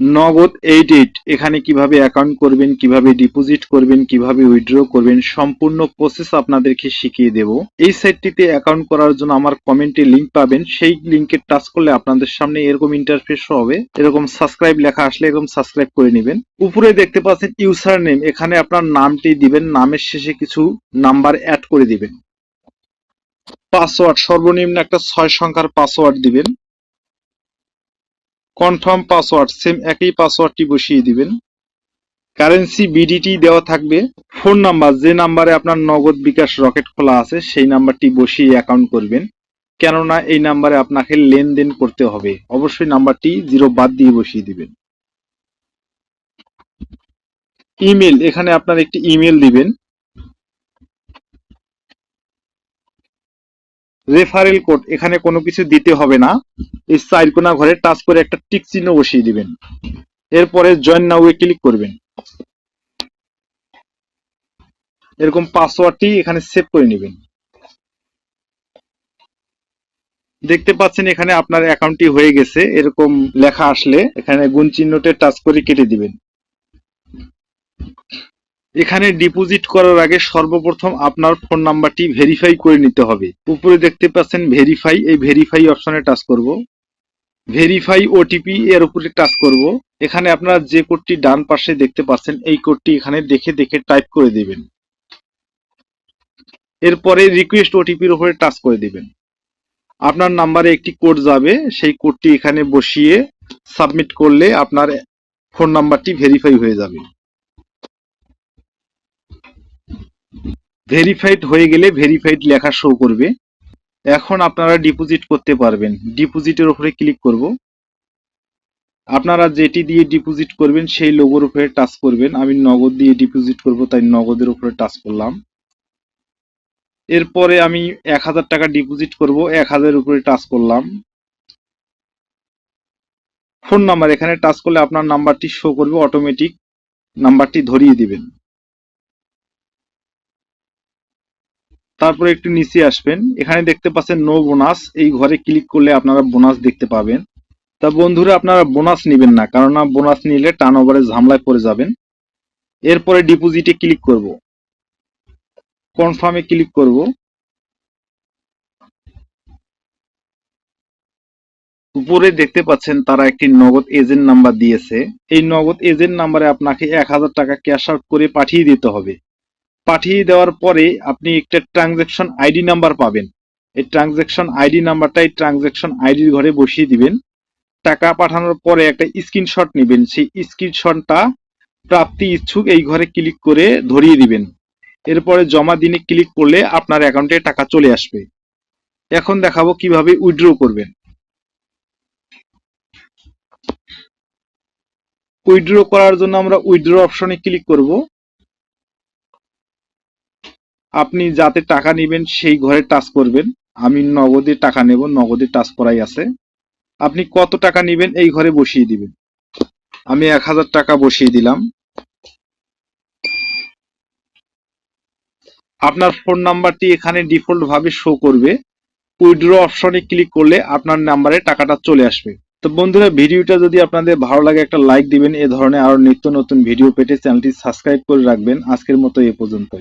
নগদ 88 এখানে কিভাবে অ্যাকাউন্ট করবেন, কিভাবে ডিপোজিট করবেন, কিভাবে উইথড্র করবেন সম্পূর্ণ প্রসেস আপনাদেরকে শিখিয়ে দেব। এই সাইটটিতে অ্যাকাউন্ট করার জন্য আমার কমেন্টে লিংক পাবেন, সেই লিংকে টাচ করলে আপনাদের সামনে এরকম ইন্টারফেস হবে, এরকম সাবস্ক্রাইব লেখা আসলে এরকম সাবস্ক্রাইব করে নেবেন। উপরে দেখতে পাচ্ছেন ইউজার নেম, এখানে আপনার নামটি দিবেন, নামের শেষে কিছু নাম্বার অ্যাড করে দিবেন। পাসওয়ার্ড সর্বনিম্ন একটা 6 সংখ্যার পাসওয়ার্ড দিবেন। কনফার্ম পাসওয়ার্ড সেম একই পাসওয়ার্ডটি বসিয়ে দিবেন। কারেন্সি বিডিটি দেওয়া থাকবে। ফোন নাম্বার যে নাম্বারে আপনার নগদ বিকাশ রকেট খোলা আছে সেই নাম্বারটি বসিয়ে অ্যাকাউন্ট করবেন, কেননা এই নাম্বারে আপনাকে লেনদেন করতে হবে। অবশ্যই নাম্বারটি 0 বাদ দিয়ে বসিয়ে দিবেন। ইমেল, এখানে আপনার একটি ইমেল দিবেন। রেফারেল কোড, এখানে কোনো কিছু দিতে হবে না, এই চার কোনা ঘরে টাচ করে একটা টিক চিহ্ন বসিয়ে দিবেন। এরপরে জয়েন নাও এ ক্লিক করবেন। এরকম পাসওয়ার্ডটি এখানে সেভ করে নেবেন। দেখতে পাচ্ছেন এখানে আপনার অ্যাকাউন্টটি হয়ে গেছে, এরকম লেখা আসলে এখানে গুণ চিহ্নতে টাচ করে কেটে দিবেন। এখানে ডিপোজিট করার আগে সর্বপ্রথম আপনার ফোন নাম্বারটি ভেরিফাই করে নিতে হবে। উপরে দেখতে পাচ্ছেন ভেরিফাই, এই ভেরিফাই অপশনে টাচ করব। ভেরিফাই ওটিপি এর উপরে টাচ করব। এখানে আপনারা যে কোডটি ডান পাশে দেখতে পাচ্ছেন এই কোডটি এখানে দেখে দেখে টাইপ করে দিবেন। এরপরে রিকোয়েস্ট ওটিপির উপরে টাচ করে দিবেন। আপনার নাম্বারে একটি কোড যাবে, সেই কোডটি এখানে বসিয়ে সাবমিট করলে আপনার ফোন নাম্বারটি ভেরিফাই হয়ে যাবে। ভেরিফাইড হয়ে গেলে ভেরিফাইড লেখা শো করবে। এখন আপনারা ডিপোজিট করতে পারবেন। ডিপোজিটের উপরে ক্লিক করব। আপনারা যেটি দিয়ে ডিপোজিট করবেন সেই লোগোর উপরে টাচ করবেন। আমি নগদ দিয়ে ডিপোজিট করব, তাই নগদের উপরে টাচ করলাম। এরপরে আমি 1000 টাকা ডিপোজিট করব, 1000 উপরে টাচ করলাম। ফোন নাম্বার, এখানে টাচ করলে আপনার নাম্বারটি শো করবে, অটোমেটিক নাম্বারটি ধরিয়ে দিবেন। তারপরে একটু নিচে আসবেন, এখানে দেখতে পাচ্ছেন নো বোনাস, এই ঘরে ক্লিক করলে আপনারা বোনাস দেখতে পাবেন। তা বন্ধুরা আপনারা বোনাস নেবেন না, কারণ বোনাস নিলে টার্নওভারে ঝামেলায় পড়ে যাবেন। এরপরে ডিপোজিটে ক্লিক করব, কনফার্মে ক্লিক করব। উপরে দেখতে পাচ্ছেন তারা একটি নগদ এজেন্ট নাম্বার দিয়েছে। এই নগদ এজেন্ট নাম্বারে আপনাকে 1000 টাকা ক্যাশ আউট করে পাঠিয়ে দিতে হবে। পাঠিয়ে দেওয়ার পরে আপনি একটা ট্রানজ্যাকশন আইডি নাম্বার পাবেন। এই ট্রানজ্যাকশন আইডি নাম্বারটাই ট্রানজ্যাকশন আইডির ঘরে বসিয়ে দিবেন। টাকা পাঠানোর পরে একটা স্ক্রিনশট নেবেন, সেই স্ক্রিনশটটা প্রাপ্তি ইচ্ছুক এই ঘরে ক্লিক করে ধরিয়ে দিবেন। এরপরে জমা দিনে ক্লিক করলে আপনার অ্যাকাউন্টে টাকা চলে আসবে। এখন দেখাবো কিভাবে উইথড্র করবেন। উইথড্র করার জন্য আমরা উইথড্র অপশনে ক্লিক করব। আপনি যাতে টাকা নেবেন সেই ঘরে টাচ করবেন। আমি নগদে টাকা নেব, নগদে টাচ করাই আছে। আপনি কত টাকা নেবেন এই ঘরে বসিয়ে দিবেন। আমি 1000 টাকা বসিয়ে দিলাম। আপনার ফোন নাম্বারটি এখানে ডিফল্ট ভাবে শো করবে। উইথড্র অপশনে ক্লিক করলে আপনার নাম্বারে টাকাটা চলে আসবে। তো বন্ধুরা ভিডিওটা যদি আপনাদের ভালো লাগে একটা লাইক দিবেন। এ ধরনের আরো নিত্য নতুন ভিডিও পেতে চ্যানেলটি সাবস্ক্রাইব করে রাখবেন। আজকের মতো এ পর্যন্ত।